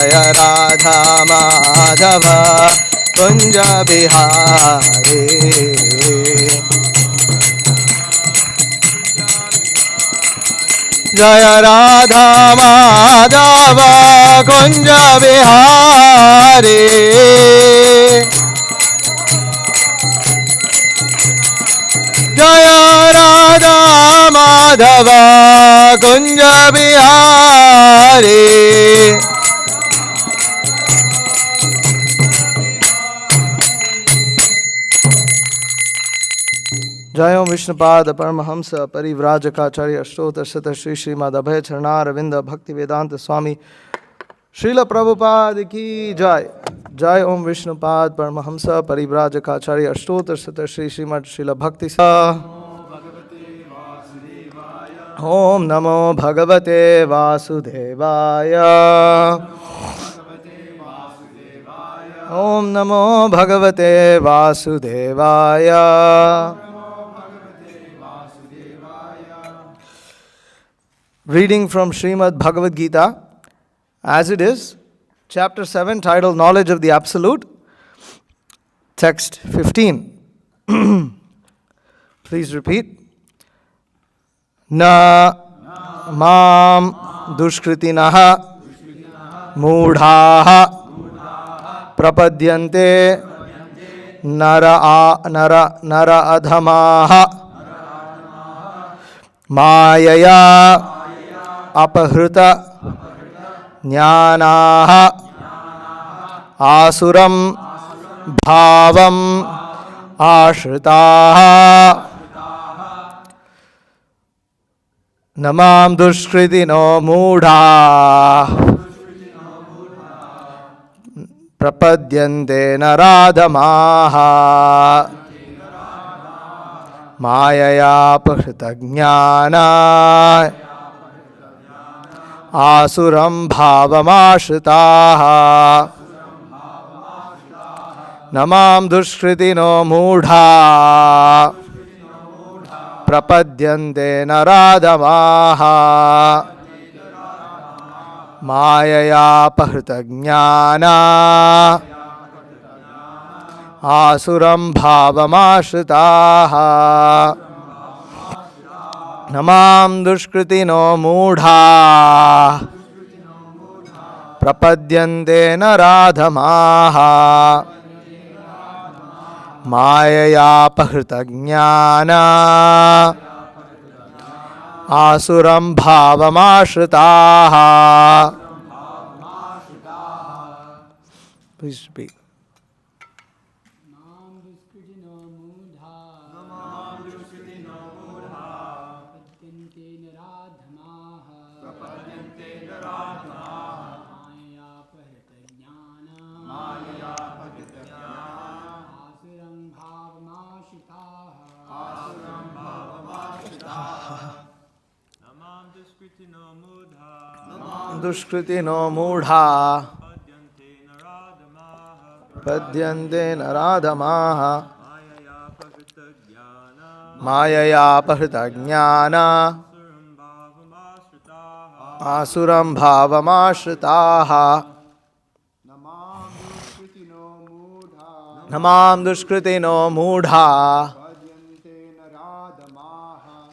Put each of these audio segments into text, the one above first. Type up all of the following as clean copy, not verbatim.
जय राधा माधव कुंज बिहारी जय राधा माधव कुंज बिहारी जय राधा माधव कुंज बिहारी जय ओम विष्णुपाद परमहंस परिव्राजकाचार्य अष्टोत्तर शत श्री श्रीमद अभय चरणारविंद भक्ति वेदांत स्वामी श्रील प्रभुपाद की जय। जय ओम विष्णुपाद परमहंस परिव्राजकाचार्य अष्टोत्तर शत श्री श्रीमद श्रील भक्ति ओम नमो भगवते वासुदेवाय ओम नमो भगवते वासुदेवाय। Reading from Srimad Bhagavad Gita, as it is, chapter 7, titled Knowledge of the Absolute, text 15. Please repeat. Na mam dushkritinaha mudhaha prapadyante nara adhamaha mayaya अपहृत ज्ञानाः आसुरं भावम् आश्रिताः न मां दुष्कृतिनो मूढाः प्रपद्यन्ते नराधमाः माययापहृतज्ञाना आसुरं भावमाश्रिताः न मां दुष्कृतिनो मूढाः प्रपद्यन्ते नराधमाः माययापहृतज्ञाना आसुरं भावमाश्रिताः न मां दुष्कृतिनो मूढाः प्रपद्यन्ते नराधमाः माययापहृतज्ञाना आसुरं भावमाश्रिताः। Please speak. दुष्कृतिनो मूढ़ा पद्यन्ते नराधमाः माययापहृतज्ञाना आसुरं भावमाश्रिताः न मां दुष्कृतिनो मूढ़ा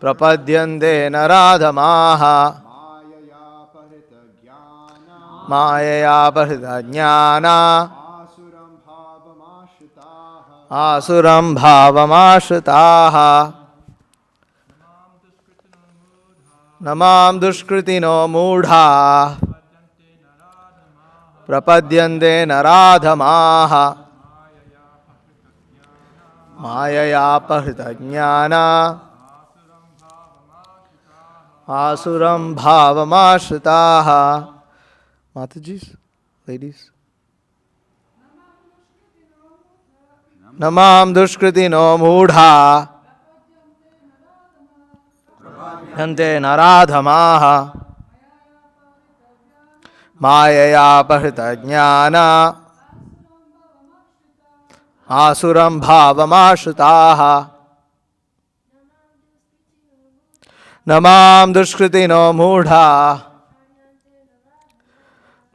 प्रपद्यन्ते नराधमाः माययापहृतज्ञाना आसुरं भावमाश्रिताः न मां दुष्कृतिनो मूढा प्रपद्यन्ते नराधमाः माययापहृतज्ञाना आसुरं भावमाश्रिताः। Mataji's, ladies. Namam dushkritino mudha yante naradhamaha mayayapahृta jnana asuram bhavamashutaha Namam dushkritino mudha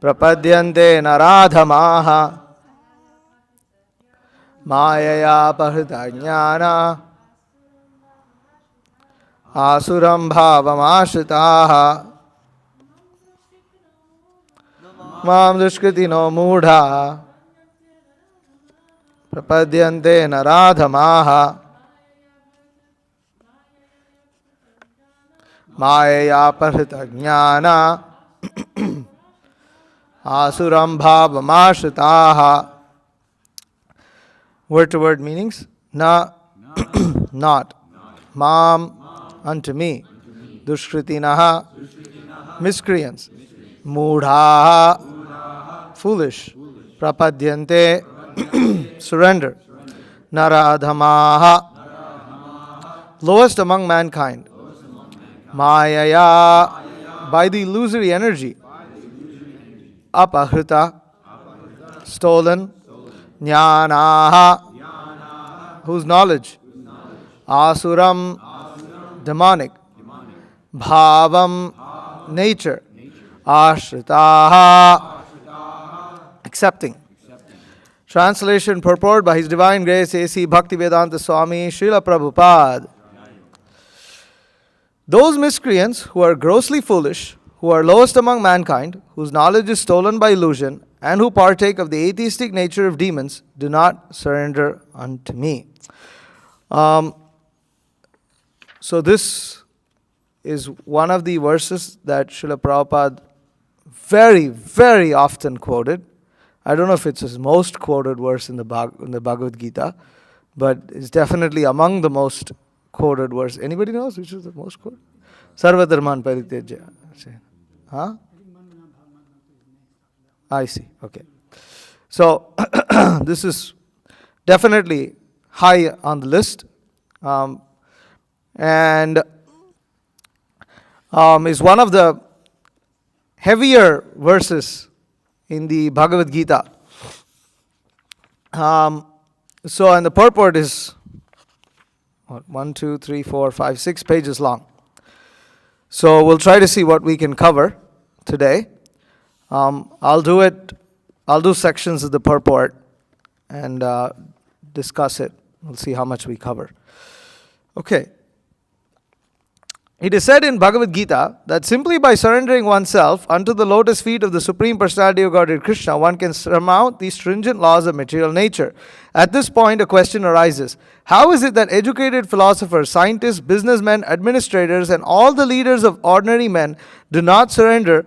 prapadyante naradhamaha mayaya pahrita jnana asuram bhavamashritaha mam dushkritino mudha prapadyante naradhamaha mayaya pahrita jnana asuram bhavamashritaha. Word to word meanings. Na, not. Mam, unto me. Dushkritinaha, miscreants. Mudhaha, foolish. Prapadyante, surrender. Naradhamaha, lowest among mankind. Mayaya, by the illusory energy. Apahrita, stolen. Jnanaha, whose knowledge. Asuram, demonic. Bhavam, nature. Ashritaha, accepting. Translation, purport by His Divine Grace A.C. Bhaktivedanta Swami Srila Prabhupada. Those miscreants who are grossly foolish, who are lowest among mankind, whose knowledge is stolen by illusion, and who partake of the atheistic nature of demons, do not surrender unto me. So this is one of the verses that Srila Prabhupada very, very often quoted. I don't know if it's his most quoted verse in the Bhagavad Gita, but it's definitely among the most quoted verse. Anybody knows which is the most quoted? Sarva dharman parityaja. Huh? I see. Okay. So this is definitely high on the list, and is one of the heavier verses in the Bhagavad Gita. And the purport is 1, 2, 3, 4, 5, 6 pages long. So we'll try to see what we can cover today. I'll do sections of the purport and discuss it. We'll see how much we cover. Okay. It is said in Bhagavad Gita that simply by surrendering oneself unto the lotus feet of the Supreme Personality of Godhead Krishna, one can surmount the stringent laws of material nature. At this point, a question arises. How is it that educated philosophers, scientists, businessmen, administrators, and all the leaders of ordinary men do not surrender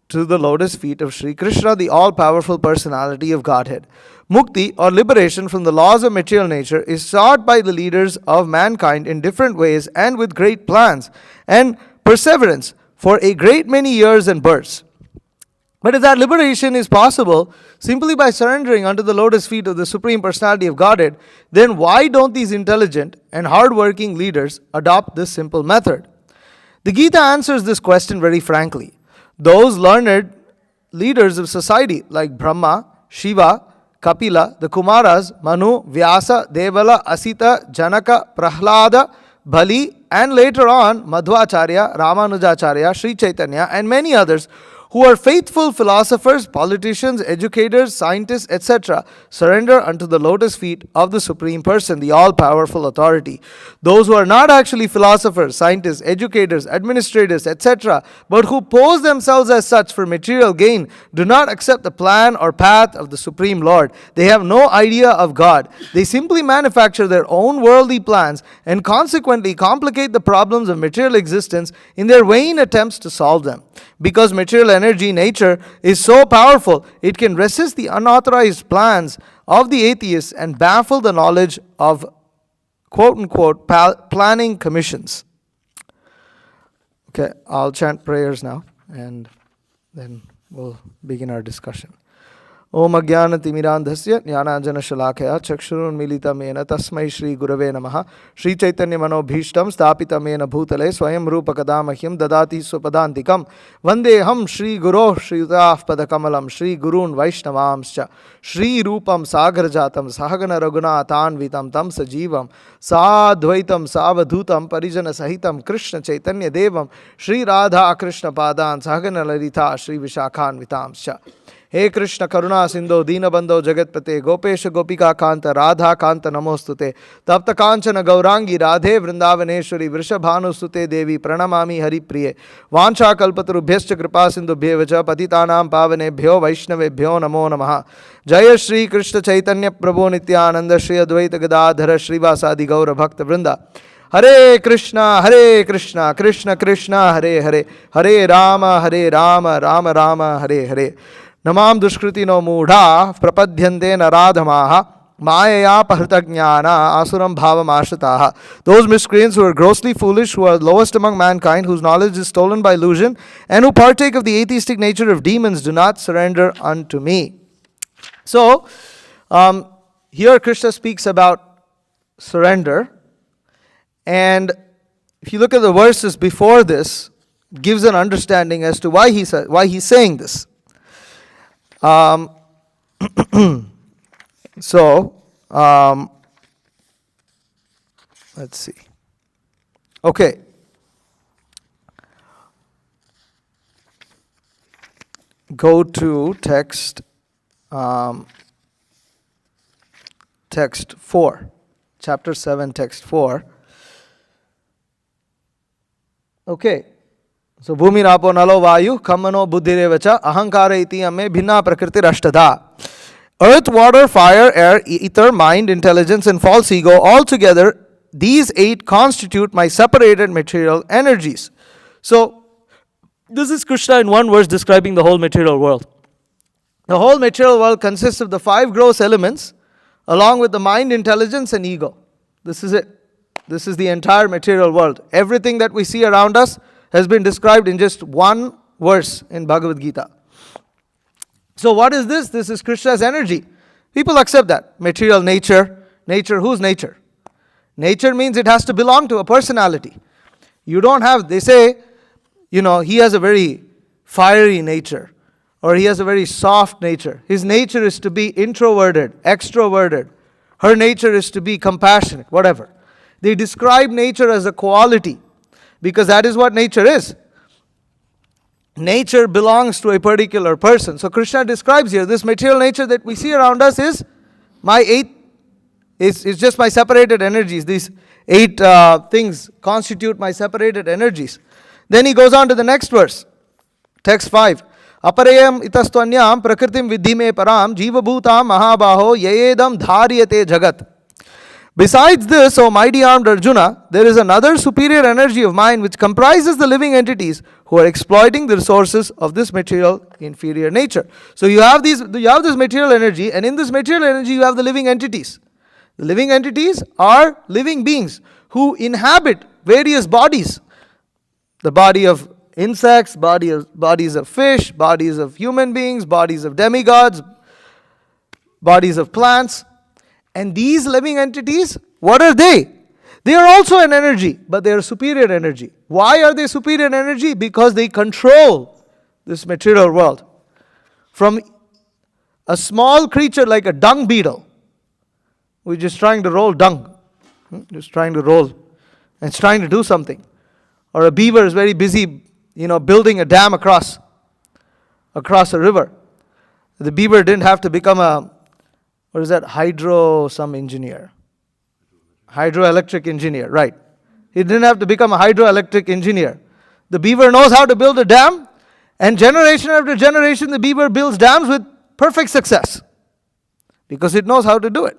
to the lotus feet of Sri Krishna, the all-powerful personality of Godhead? Mukti, or liberation from the laws of material nature, is sought by the leaders of mankind in different ways and with great plans and perseverance for a great many years and births. But if that liberation is possible simply by surrendering unto the lotus feet of the Supreme Personality of Godhead, then why don't these intelligent and hard-working leaders adopt this simple method? The Gita answers this question very frankly. Those learned leaders of society like Brahma, Shiva, Kapila, the Kumaras, Manu, Vyasa, Devala, Asita, Janaka, Prahlada, Bali, and later on Madhvacharya, Ramanujacharya, Sri Chaitanya, and many others who are faithful philosophers, politicians, educators, scientists, etc., surrender unto the lotus feet of the Supreme Person, the all-powerful authority. Those who are not actually philosophers, scientists, educators, administrators, etc., but who pose themselves as such for material gain, do not accept the plan or path of the Supreme Lord. They have no idea of God. They simply manufacture their own worldly plans and consequently complicate the problems of material existence in their vain attempts to solve them. Because material energy, nature, is so powerful, it can resist the unauthorized plans of the atheists and baffle the knowledge of quote-unquote planning commissions. Okay, I'll chant prayers now and then we'll begin our discussion. Om Ajnanatimirandhasya Jnananjana Shalakaya Chakshurunmilitam Yena Tasmai Shri Gurave Namaha Shri Chaitanya Manobhishtam Stapitam Yena Bhutale Swayam Rupa Kadamahyam Dadati Supadantikam Vandeham Shri Guru Shri Utaf Padakamalam Shri Gurun Vaishnavamscha Shri Rupam Sagarjatam Sahagana Raghunathanvitam Tam Sajivam Sadvaitam Savadhutam Parijana Sahitam Krishna Chaitanya Devam Shri Radha Krishna Padan Sahagana Lalita Shri Vishakhanvitamscha He Krishna Karuna Sindho Deenabandho Jagatpate Gopesha Gopika Kanta Radha Kanta Namostute Tapta Kanchana Gaurangi Radhe Vrindavaneshwari Vrishabhanusute Devi Pranamami Hari Priye Vancha Kalpatarubhyascha Kripa Sindhu Bhevacha Patitanam Pavane Bhyo Vaishnave Bhyo Namo Namaha Jaya Shri Krishna Chaitanya Prabhu Nityananda Shri Advaita Gadadhara Srivasadi Gaura Bhakta Vrinda Hare Krishna, Krishna Krishna, Hare Hare, Hare Rama, Rama Rama, Hare Hare. Namam Dushkriti no Mudha, Prapadhyante Naradhamaha, Mayaya Pahritagnana, Asuram Bhavam Ashataha. Those miscreants who are grossly foolish, who are lowest among mankind, whose knowledge is stolen by illusion, and who partake of the atheistic nature of demons, do not surrender unto me. So, here Krishna speaks about surrender. And if you look at the verses before this, it gives an understanding as to why he's saying this. Let's see. Okay. Go to text 4, chapter 7, text 4. Okay. So, Bhumi Rapo Nalo Vayu, Kamano Buddhirevacha, Ahankara iti amme bhinna prakriti rashtada. Earth, water, fire, air, ether, mind, intelligence, and false ego, all together, these 8 constitute my separated material energies. So, this is Krishna in one verse describing the whole material world. The whole material world consists of the 5 gross elements, along with the mind, intelligence, and ego. This is it. This is the entire material world. Everything that we see around us has been described in just one verse in Bhagavad Gita. So what is this? This is Krishna's energy. People accept that. Material nature. Nature, whose nature? Nature means it has to belong to a personality. You don't have, they say, he has a very fiery nature, or he has a very soft nature. His nature is to be introverted, extroverted. Her nature is to be compassionate, whatever. They describe nature as a quality, because that is what nature is. Nature belongs to a particular person. So Krishna describes here, this material nature that we see around us is my 8, it's just my separated energies. These 8 things constitute my separated energies. Then he goes on to the next verse, text 5. Aparayam itastwanyam prakritim vidhime param jiva bhutam mahabaho yayedam dharyate jagat. Besides this, O mighty armed Arjuna, there is another superior energy of mine which comprises the living entities who are exploiting the resources of this material inferior nature. So you have this material energy, and in this material energy you have the living entities. The living entities are living beings who inhabit various bodies. The body of insects, bodies of fish, bodies of human beings, bodies of demigods, bodies of plants. And these living entities, what are they? They are also an energy, but they are superior energy. Why are they superior energy? Because they control this material world. From a small creature like a dung beetle, which is trying to roll dung, just trying to roll, and it's trying to do something. Or a beaver is very busy, building a dam across a river. The beaver didn't have to become hydroelectric engineer, right. He didn't have to become a hydroelectric engineer. The beaver knows how to build a dam, and generation after generation the beaver builds dams with perfect success, because it knows how to do it.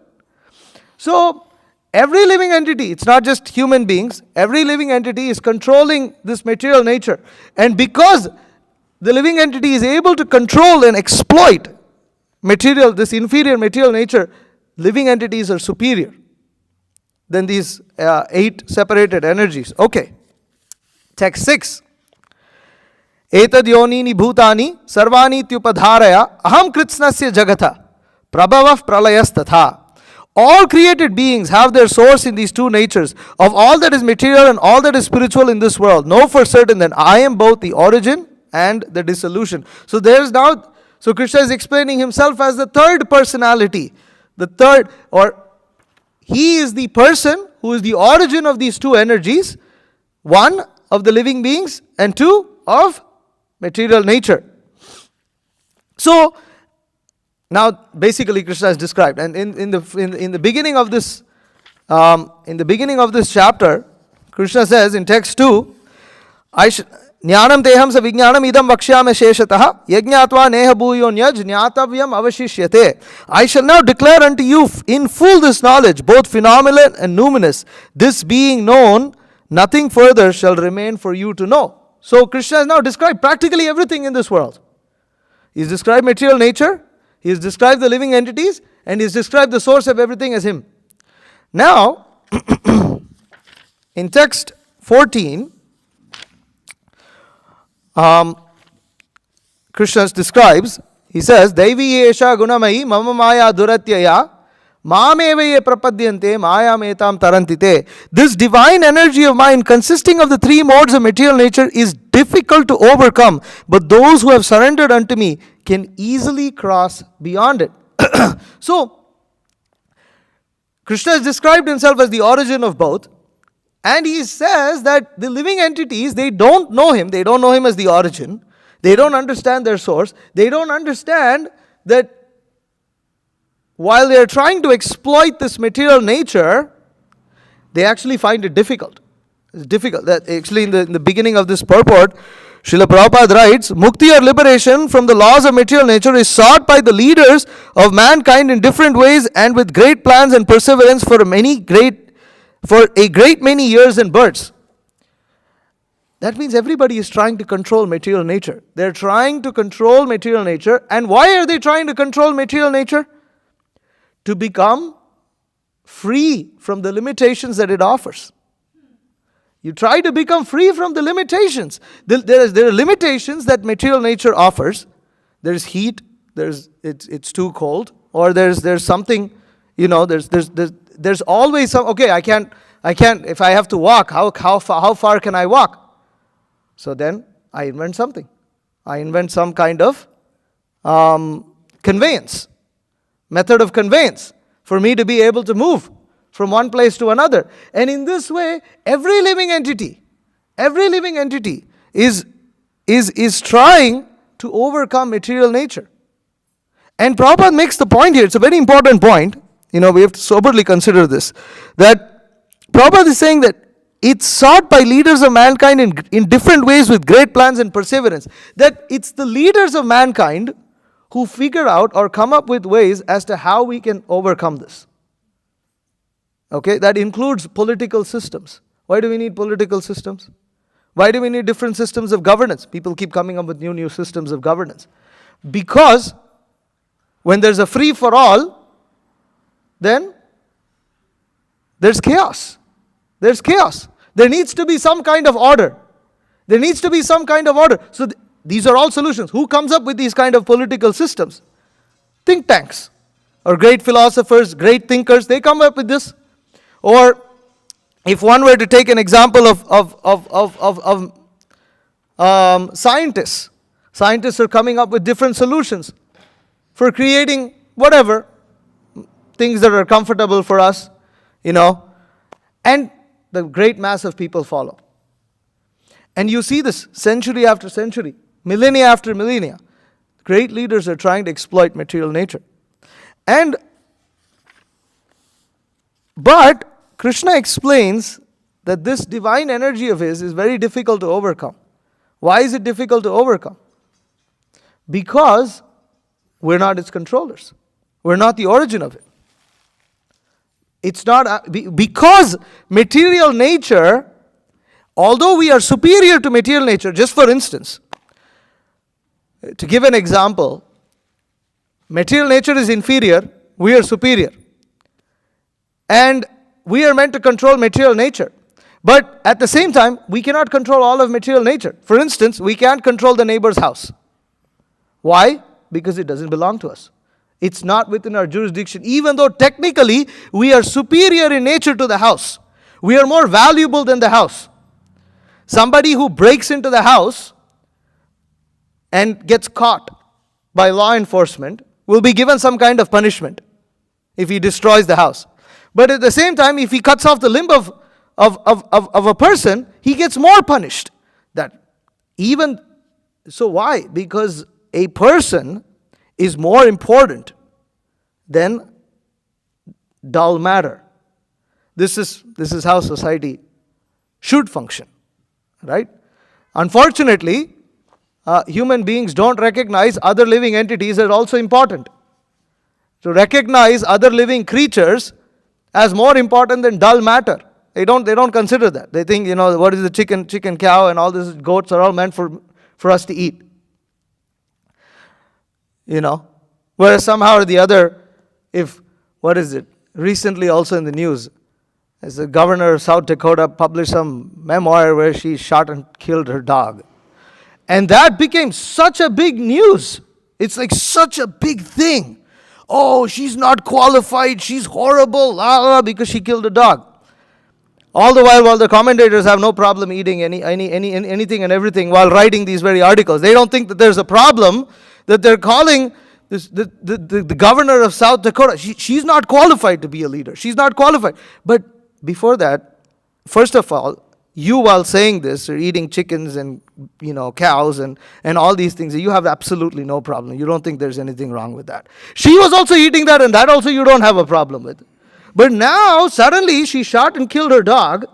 So, every living entity, it's not just human beings, every living entity is controlling this material nature. And because the living entity is able to control and exploit this inferior material nature, living entities are superior than these 8 separated energies. Okay. Text 6. Etad yonini bhutani sarvani tyupadharaya aham kritsnasya jagatha prabhavav pralayas. All created beings have their source in these two natures of all that is material and all that is spiritual in this world. Know for certain that I am both the origin and the dissolution. So Krishna is explaining himself as the third personality. He is the person who is the origin of these two energies, one of the living beings and two of material nature. So now basically Krishna is described, and in the beginning of this chapter, Krishna says in text 2, Jnanam teham sa vijnanam idam vakshyame sheshatah yajñatva neha bhuyonyaj jñatavyam avashishyate. I shall now declare unto you in full this knowledge, both phenomenal and numinous. This being known, nothing further shall remain for you to know. So Krishna has now described practically everything in this world. He's described material nature, he has described the living entities, and he has described the source of everything as him. Now, in text 14, Krishna describes, he says, Daivi yesha gunamai mama maya duratyaya Mameve prapadyante maya metam tarantite. This divine energy of mine, consisting of the three modes of material nature, is difficult to overcome, but those who have surrendered unto me can easily cross beyond it. So, Krishna has described himself as the origin of both, and he says that the living entities, they don't know him as the origin, they don't understand their source, they don't understand that while they are trying to exploit this material nature, they actually find it difficult. It's difficult. That actually in the beginning of this purport, Srila Prabhupada writes, Mukti or liberation from the laws of material nature is sought by the leaders of mankind in different ways and with great plans and perseverance for a great many years and births. That means everybody is trying to control material nature. They're trying to control material nature. And why are they trying to control material nature? To become free from the limitations that it offers. You try to become free from the limitations. There are limitations that material nature offers. There's heat. It's too cold. Or there's something. There's always some. Okay, I can't. If I have to walk, how far can I walk? So then I invent something. I invent some kind of conveyance. Method of conveyance for me to be able to move from one place to another. And in this way, every living entity is trying to overcome material nature. And Prabhupada makes the point here, it's a very important point, we have to soberly consider this, that Prabhupada is saying that it's sought by leaders of mankind in different ways with great plans and perseverance. That it's the leaders of mankind who figure out or come up with ways as to how we can overcome this. Okay, that includes political systems. Why do we need political systems? Why do we need different systems of governance? People keep coming up with new systems of governance. Because when there's a free for all, then there's chaos. There's chaos. There needs to be some kind of order. So these are all solutions. Who comes up with these kind of political systems? Think tanks, or great philosophers, great thinkers, they come up with this. Or if one were to take an example of scientists are coming up with different solutions for creating whatever, things that are comfortable for us, and the great mass of people follow. And you see this century after century, millennia after millennia. Great leaders are trying to exploit material nature. But Krishna explains that this divine energy of his is very difficult to overcome. Why is it difficult to overcome? Because we're not its controllers. We're not the origin of it. It's not because material nature, although we are superior to material nature, just for instance, to give an example, material nature is inferior, we are superior. And we are meant to control material nature. But at the same time, we cannot control all of material nature. For instance, we can't control the neighbor's house. Why? Because it doesn't belong to us. It's not within our jurisdiction, even though technically we are superior in nature to the house. We are more valuable than the house. Somebody who breaks into the house and gets caught by law enforcement will be given some kind of punishment if he destroys the house. But at the same time, if he cuts off the limb of a person, he gets more punished. So why? Because a person is more important than dull matter. This is how society should function, right? Unfortunately, human beings don't recognize other living entities as also important. To recognize other living creatures as more important than dull matter. They don't consider that. They think, what is the chicken, cow, and all these goats are all meant for us to eat. Whereas somehow or the other, recently also in the news, as the governor of South Dakota published some memoir where she shot and killed her dog. And that became such a big news. It's like such a big thing. Oh, she's not qualified, she's horrible, because she killed a dog. All the while the commentators have no problem eating anything and everything while writing these very articles. They don't think that there's a problem that they're calling the governor of South Dakota. She's not qualified to be a leader. She's not qualified. But before that, first of all, you while saying this are eating chickens and cows and all these things. You have absolutely no problem. You don't think there's anything wrong with that. She was also eating that, and that also you don't have a problem with. But now suddenly she shot and killed her dog.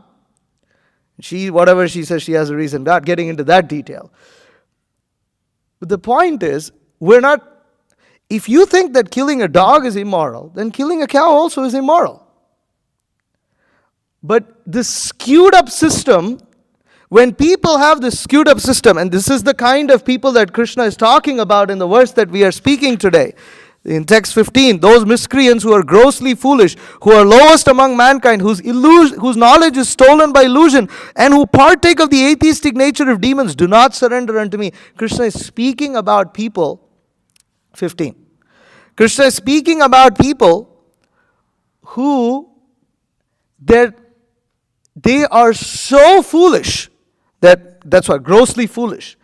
Whatever she says, she has a reason. Not getting into that detail. But the point is, if you think that killing a dog is immoral, then killing a cow also is immoral. But this skewed up system, when people have this skewed up system, and this is the kind of people that Krishna is talking about in the verse that we are speaking today, in text 15, those miscreants who are grossly foolish, who are lowest among mankind, whose knowledge is stolen by illusion, and who partake of the atheistic nature of demons, do not surrender unto me. Krishna is speaking about people, 15. Krishna is speaking about people who they are so foolish, that's why, grossly foolish,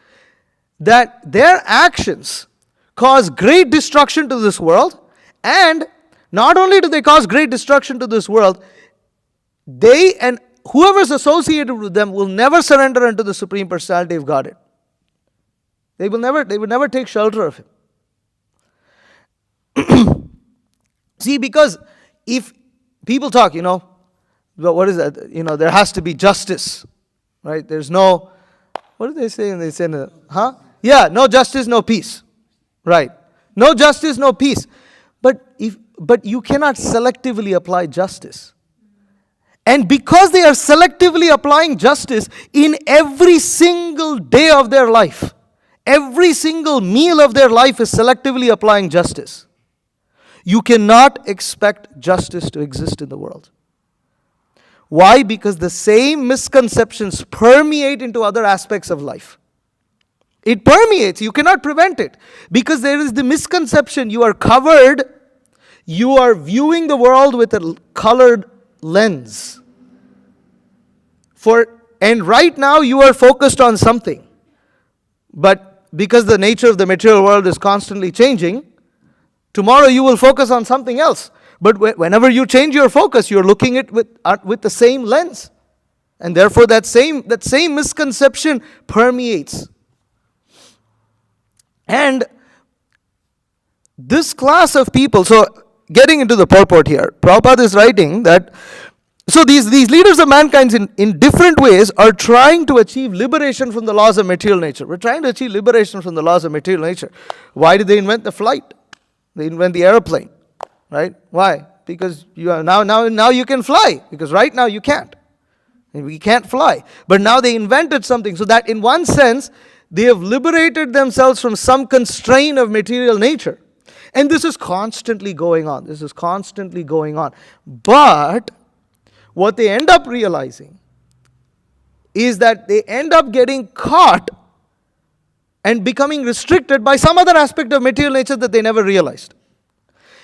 that their actions cause great destruction to this world. And not only do they cause great destruction to this world, they and whoever is associated with them will never surrender unto the Supreme Personality of Godhead. They will never take shelter of Him. See, because if people talk, what is that? There has to be justice, right? There's no, what do they say? They say, no justice, no peace. Right. No justice, no peace. But you cannot selectively apply justice. And because they are selectively applying justice in every single day of their life, every single meal of their life is selectively applying justice, you cannot expect justice to exist in the world. Why? Because the same misconceptions permeate into other aspects of life. It permeates. You cannot prevent it. Because there is the misconception. You are covered. You are viewing the world with a colored lens. And right now you are focused on something. But because the nature of the material world is constantly changing, tomorrow you will focus on something else. But whenever you change your focus, you're looking at it with the same lens. And therefore that same misconception permeates. And this class of people, so getting into the purport here, Prabhupada is writing that, so these leaders of mankind in different ways are trying to achieve liberation from the laws of material nature. We're trying to achieve liberation from the laws of material nature. Why did they invent the flight? They invent the airplane, right? Why? Because now you can fly, because right now you can't. And we can't fly. But now they invented something so that in one sense, they have liberated themselves from some constraint of material nature. And this is constantly going on. But what they end up realizing is that they end up getting caught and becoming restricted by some other aspect of material nature that they never realized.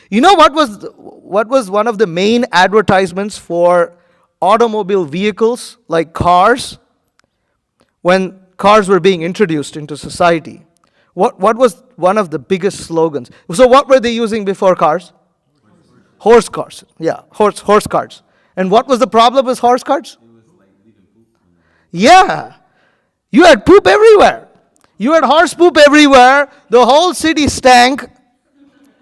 You know what was one of the main advertisements for automobile vehicles like cars when cars were being introduced into society? What was one of the biggest slogans? So what were they using before cars? Horse cars. Yeah, horse cars. And what was the problem with horse cars? Yeah. You had poop everywhere. You had horse poop everywhere. The whole city stank.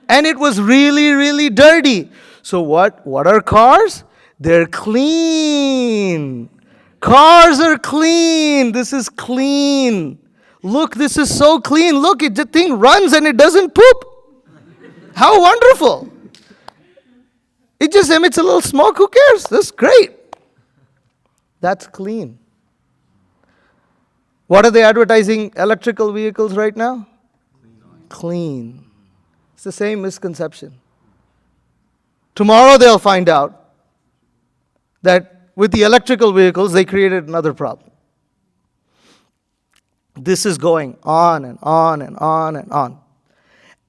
And it was really, really dirty. So what are cars? They're clean. Cars are clean. This is clean. Look, this is so clean. Look, the thing runs and it doesn't poop. How wonderful. It just emits a little smoke. Who cares? That's great. That's clean. What are they advertising electrical vehicles right now? Clean. It's the same misconception. Tomorrow they'll find out that with the electrical vehicles they created another problem. This is going on and on and on and on.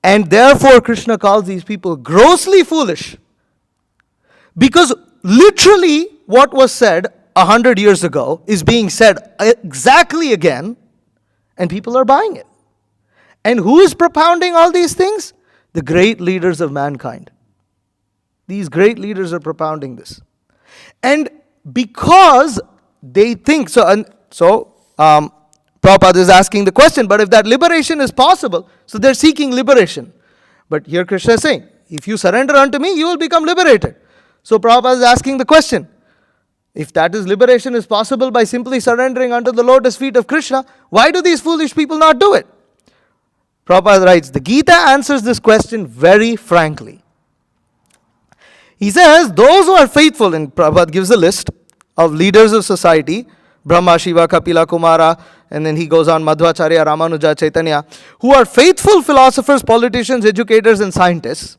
And therefore Krishna calls these people grossly foolish. Because literally what was said 100 years ago is being said exactly again, and people are buying it. And who is propounding all these things? The great leaders of mankind. These great leaders are propounding this. And because they think, Prabhupada is asking the question, but if that liberation is possible, so they're seeking liberation. But here Krishna is saying, if you surrender unto me, you will become liberated. So Prabhupada is asking the question, if that is liberation is possible by simply surrendering unto the lotus feet of Krishna, why do these foolish people not do it? Prabhupada writes, the Gita answers this question very frankly. He says, those who are faithful, and Prabhupada gives a list of leaders of society, Brahma, Shiva, Kapila, Kumara, and then he goes on, Madhvacharya, Ramanuja, Chaitanya, who are faithful philosophers, politicians, educators, and scientists,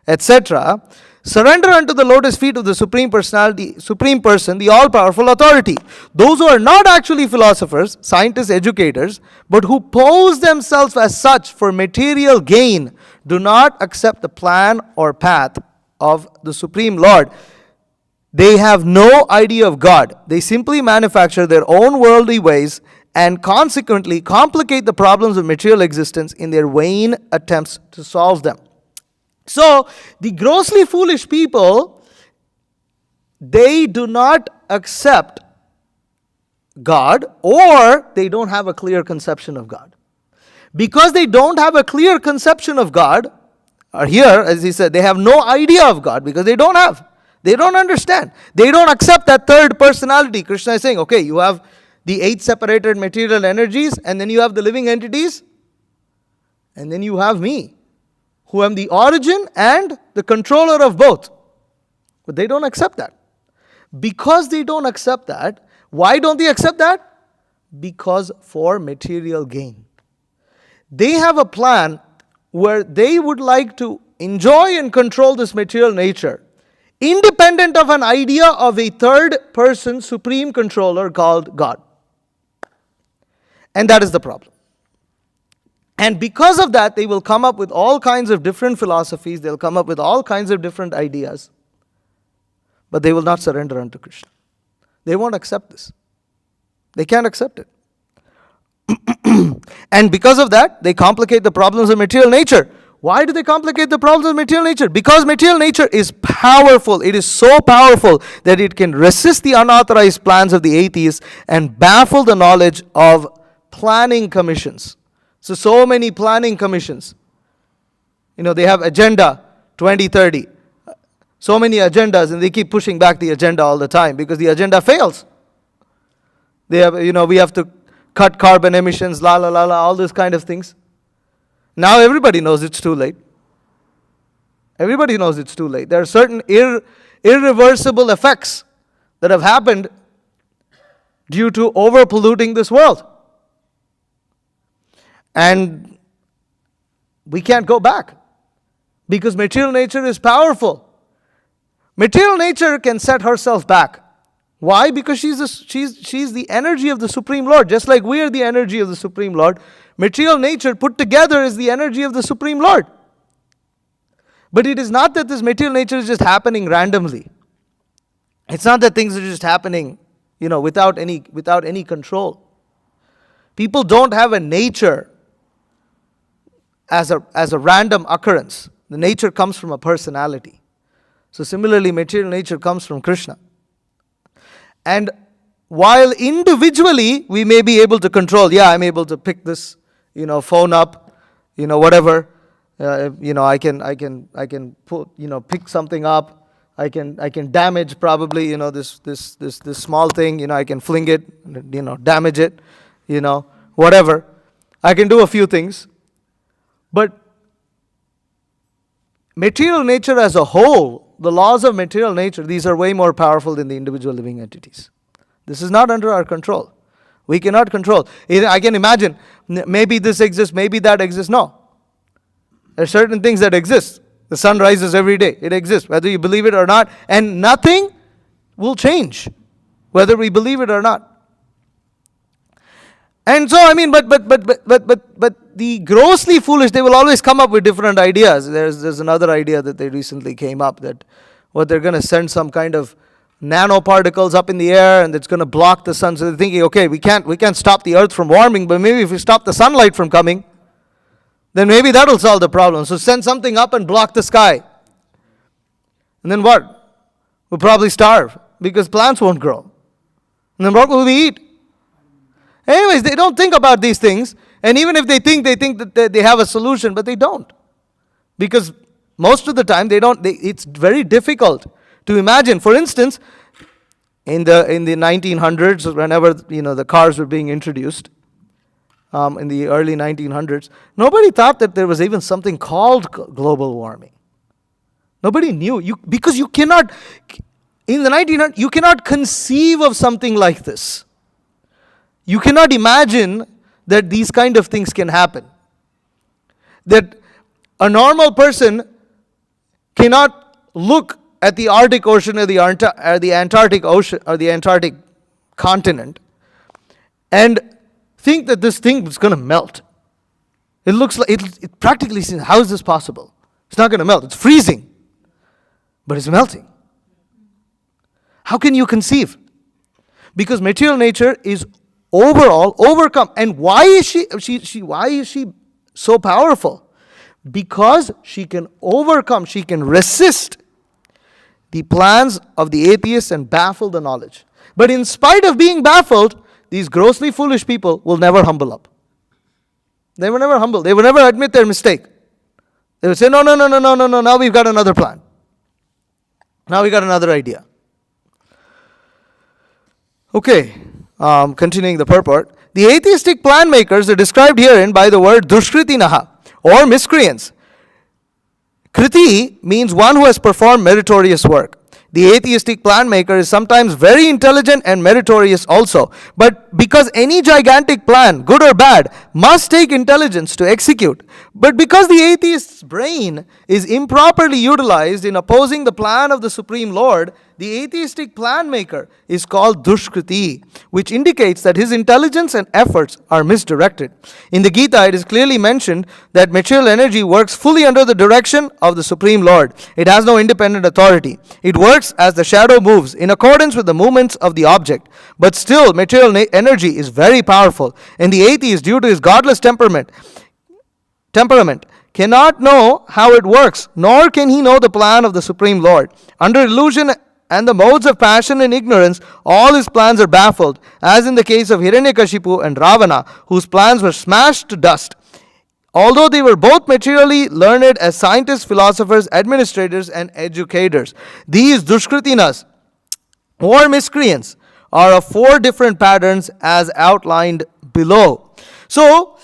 etc., surrender unto the lotus feet of the Supreme Person, the all-powerful authority. Those who are not actually philosophers, scientists, educators, but who pose themselves as such for material gain, do not accept the plan or path of the Supreme Lord. They have no idea of God. They simply manufacture their own worldly ways and consequently complicate the problems of material existence in their vain attempts to solve them. So, the grossly foolish people, they do not accept God, or they don't have a clear conception of God. Because they don't have a clear conception of God, or here, as he said, they have no idea of God because they don't have. They don't understand. They don't accept that third personality. Krishna is saying, okay, you have the 8 separated material energies, and then you have the living entities, and then you have me, who am the origin and the controller of both. But they don't accept that. Because they don't accept that, why don't they accept that? Because for material gain. They have a plan where they would like to enjoy and control this material nature, independent of an idea of a third person supreme controller called God. And that is the problem. And because of that, they will come up with all kinds of different philosophies, they'll come up with all kinds of different ideas, but they will not surrender unto Krishna. They won't accept this. They can't accept it. And because of that, they complicate the problems of material nature. Why do they complicate the problems of material nature? Because material nature is powerful. It is so powerful that it can resist the unauthorized plans of the atheists and baffle the knowledge of planning commissions. So many planning commissions. They have Agenda 2030. So many agendas, and they keep pushing back the agenda all the time because the agenda fails. They have, we have to cut carbon emissions, all those kind of things. Now everybody knows it's too late. Everybody knows it's too late. There are certain irreversible effects that have happened due to over-polluting this world. And we can't go back because material nature is powerful. Material nature can set herself back Why? Because she's the energy of the Supreme Lord. Just like we are the energy of the Supreme Lord, material nature put together is the energy of the Supreme Lord. But it is not that this material nature is just happening randomly. It's not that things are just happening, without any control. People don't have a nature as a random occurrence. The nature comes from a personality. So similarly, material nature comes from Krishna. And while individually we may be able to control, I'm able to pick this, phone up, whatever. I can put, pick something up. I can damage probably, this small thing. I can fling it, damage it, whatever. I can do a few things, but material nature as a whole, the laws of material nature, these are way more powerful than the individual living entities. This is not under our control. We cannot control. I can imagine, maybe this exists, maybe that exists. No. There are certain things that exist. The sun rises every day. It exists, whether you believe it or not. And nothing will change, whether we believe it or not. And so, but the grossly foolish, they will always come up with different ideas. There's another idea that they recently came up, that what they're going to send some kind of nanoparticles up in the air and it's going to block the sun. So they're thinking, okay, we can't stop the earth from warming, but maybe if we stop the sunlight from coming, then maybe that'll solve the problem. So send something up and block the sky. And then what? We'll probably starve because plants won't grow. And then what will we eat? Anyways, they don't think about these things. And even if they think that they have a solution, but they don't. Because most of the time it's very difficult to imagine. For instance, in the 1900s, whenever the cars were being introduced, in the early 1900s, nobody thought that there was even something called global warming. Nobody knew. Because you cannot, in the 1900s, you cannot conceive of something like this. You cannot imagine that these kind of things can happen. That a normal person cannot look at the Arctic Ocean or the Antarctic Ocean or the Antarctic continent and think that this thing is going to melt. It looks like it practically seems, how is this possible? It's not going to melt. It's freezing, but it's melting. How can you conceive? Because material nature is overall overcome. And why is she so powerful? Because she can overcome, she can resist the plans of the atheists and baffle the knowledge. But in spite of being baffled, these grossly foolish people will never humble up. They will never humble. They will never admit their mistake. They will say, no, now we've got another plan. Now we got another idea. Okay. Continuing the purport, the atheistic plan makers are described herein by the word dushkritinaha, or miscreants. Kriti means one who has performed meritorious work. The atheistic plan maker is sometimes very intelligent and meritorious also. But because any gigantic plan, good or bad, must take intelligence to execute. But because the atheist's brain is improperly utilized in opposing the plan of the Supreme Lord, the atheistic plan maker is called Dushkriti, which indicates that his intelligence and efforts are misdirected. In the Gita, it is clearly mentioned that material energy works fully under the direction of the Supreme Lord. It has no independent authority. It works as the shadow moves in accordance with the movements of the object. But still, material energy is very powerful, and the atheist, due to his godless temperament, cannot know how it works, nor can he know the plan of the Supreme Lord. Under illusion and the modes of passion and ignorance, all his plans are baffled, as in the case of Hiranyakashipu and Ravana, whose plans were smashed to dust. Although they were both materially learned as scientists, philosophers, administrators, and educators. These dushkritinas, or miscreants, are of 4 different patterns as outlined below. So,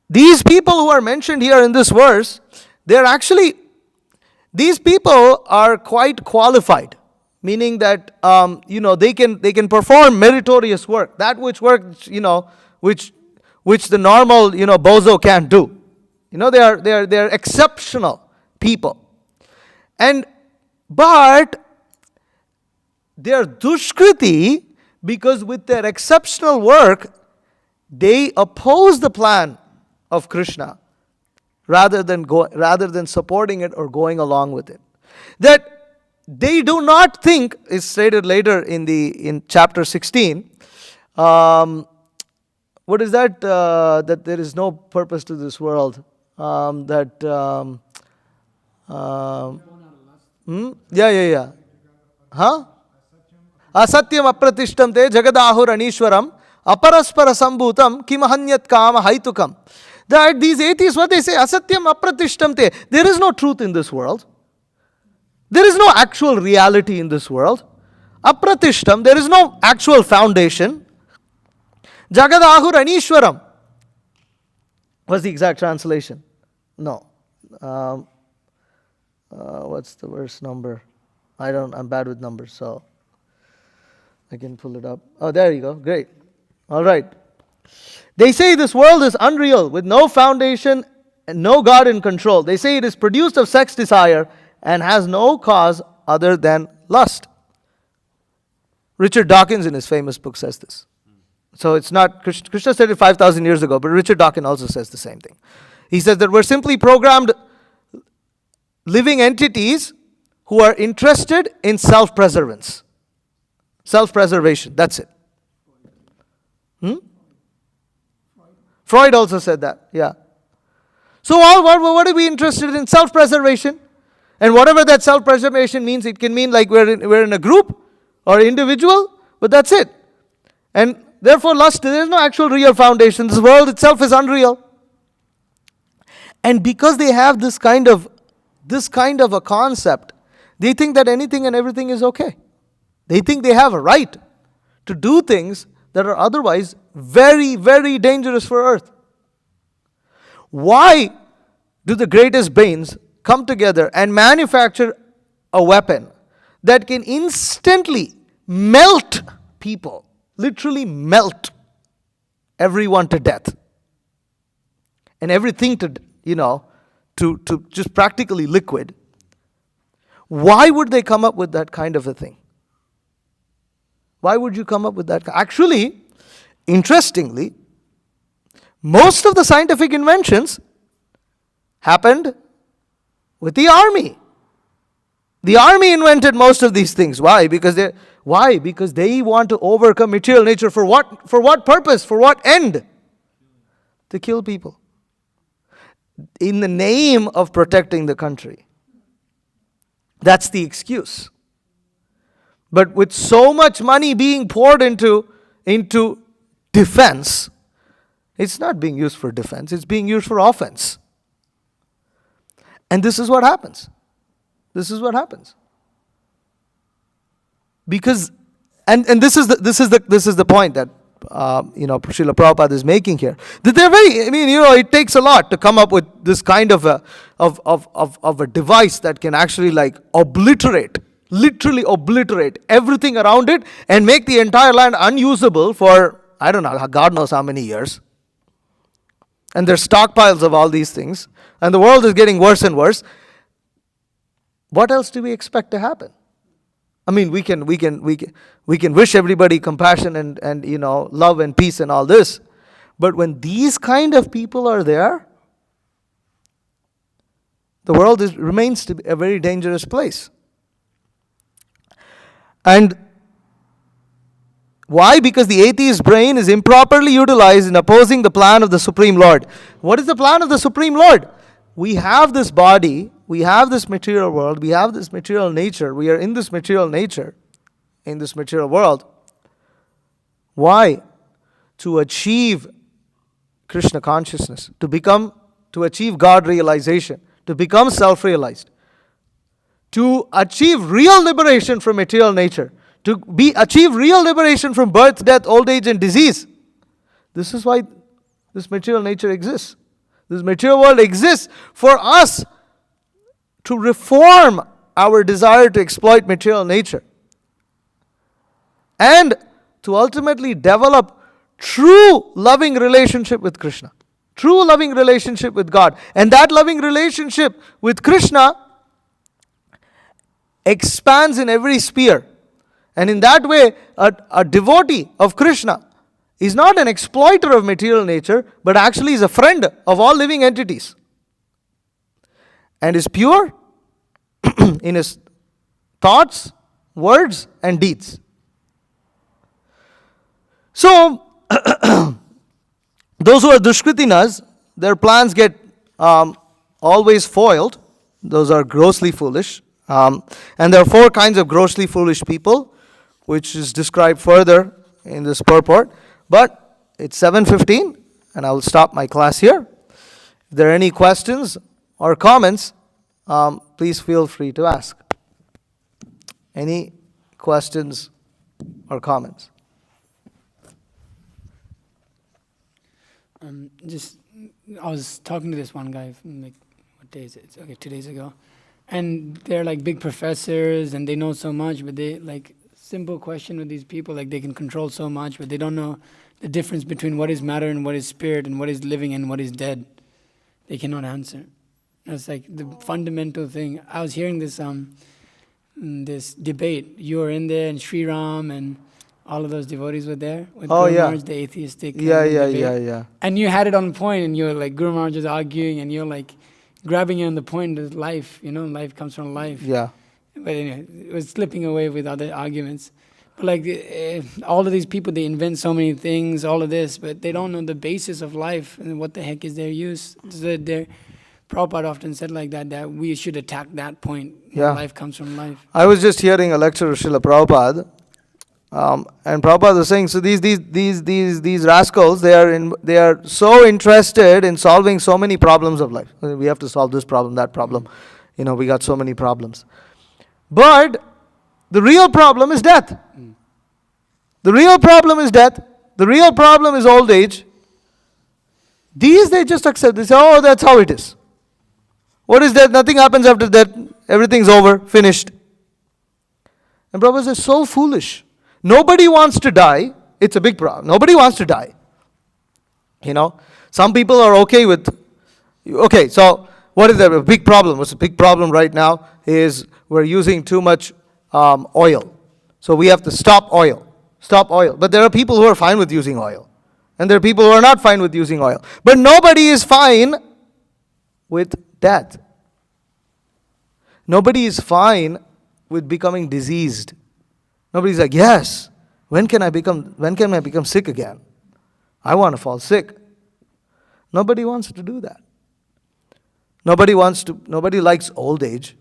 these people who are mentioned here in this verse, these people are quite qualified, meaning that they can perform meritorious work, that which the normal bozo can't do. They are exceptional people, but They are dushkriti because with their exceptional work, they oppose the plan of Krishna rather than supporting it or going along with it. That they do not think, is stated later in chapter 16. What is that? That there is no purpose to this world. Yeah. Huh? Asatyam apratishtam te jagadahur anishwaram aparaspara sambhutam kimahanyat kama haitukam. That these atheists, what they say, asatyam apratishtam te. There is no truth in this world. There is no actual reality in this world. Apratishtam, there is no actual foundation. Jagadahur anishwaram. What's the exact translation? No. What's the verse number? I'm bad with numbers, so I can pull it up. Oh, there you go. Great. All right. They say this world is unreal with no foundation and no God in control. They say it is produced of sex desire and has no cause other than lust. Richard Dawkins in his famous book says this. So it's not, Krishna said it 5,000 years ago, but Richard Dawkins also says the same thing. He says that we're simply programmed living entities who are interested in self-preservation. That's it. Freud also said that, yeah. So what are we interested in? Self-preservation. And whatever that self-preservation means, it can mean like we're in a group or individual, but that's it. And therefore lust, there is no actual real foundation. This world itself is unreal. And because they have this kind of a concept, they think that anything and everything is okay. They think they have a right to do things that are otherwise very, very dangerous for earth. Why do the greatest brains come together and manufacture a weapon that can instantly melt people, literally melt everyone to death, and everything to just practically liquid? Why would they come up with that kind of a thing? Why would you come up with that? Actually, interestingly, most of the scientific inventions happened with the army. The army invented most of these things. Why? Because they want to overcome material nature. For what? For what purpose? For what end? To kill people. In the name of protecting the country. That's the excuse. But with so much money being poured into defense, it's not being used for defense, it's being used for offense. And this is what happens. Because this is the point that Srila Prabhupada is making here. That they're it takes a lot to come up with this kind of a device that can actually literally obliterate everything around it and make the entire land unusable for, I don't know, God knows how many years. And there's stockpiles of all these things. And the world is getting worse and worse. What else do we expect to happen? I mean, we can wish everybody compassion and love and peace and all this. But when these kind of people are there, the world remains to be a very dangerous place. And why? Because the atheist brain is improperly utilized in opposing the plan of the Supreme Lord. What is the plan of the Supreme Lord? We have this body, we have this material world, we have this material nature, we are in this material nature, in this material world. Why? To achieve Krishna consciousness, to achieve God realization, to become self-realized, to achieve real liberation from material nature, to achieve real liberation from birth, death, old age, and disease. This is why this material nature exists. This material world exists for us to reform our desire to exploit material nature and to ultimately develop true loving relationship with Krishna, true loving relationship with God. And that loving relationship with Krishna expands in every sphere. And in that way, a devotee of Krishna is not an exploiter of material nature, but actually is a friend of all living entities. And is pure in his thoughts, words, and deeds. So, those who are dushkritinas, their plans get always foiled. Those are grossly foolish. And there are 4 kinds of grossly foolish people, which is described further in this purport. But it's 7:15, and I will stop my class here. If there are any questions or comments, please feel free to ask. Any questions or comments? I was talking to this one guy from what day is it? It's 2 days ago. And they're like big professors and they know so much, but they simple question with these people, they can control so much, but they don't know the difference between what is matter and what is spirit and what is living and what is dead. They cannot answer. That's the fundamental thing. I was hearing this this debate. You were in there and Sri Ram and all of those devotees were there with Guru Maharaj, the atheistic Yeah. And you had it on point and you were Guru Maharaj is arguing and you're grabbing on the point of life, life comes from life. Yeah. But anyway, it was slipping away with other arguments. But all of these people, they invent so many things, all of this, but they don't know the basis of life and what the heck is their use. Prabhupada often said that we should attack that point. Yeah. Life comes from life. I was just hearing a lecture of Srila Prabhupada, and Prabhupada was saying, so these rascals, they are so interested in solving so many problems of life. We have to solve this problem, that problem. We got so many problems. But the real problem is death. The real problem is death. The real problem is old age. These they just accept. They say, oh, that's how it is. What is death? Nothing happens after death. Everything's over, finished. And Prabhupada says, so foolish. Nobody wants to die. It's a big problem. Nobody wants to die. Some people are okay with, okay, so what is the big problem? What's the big problem right now is we're using too much oil. So we have to stop oil. Stop oil. But there are people who are fine with using oil. And there are people who are not fine with using oil. But nobody is fine with death. Nobody is fine with becoming diseased. Nobody's like, yes, when can I become sick again? I want to fall sick. Nobody wants to do that. Nobody likes old age.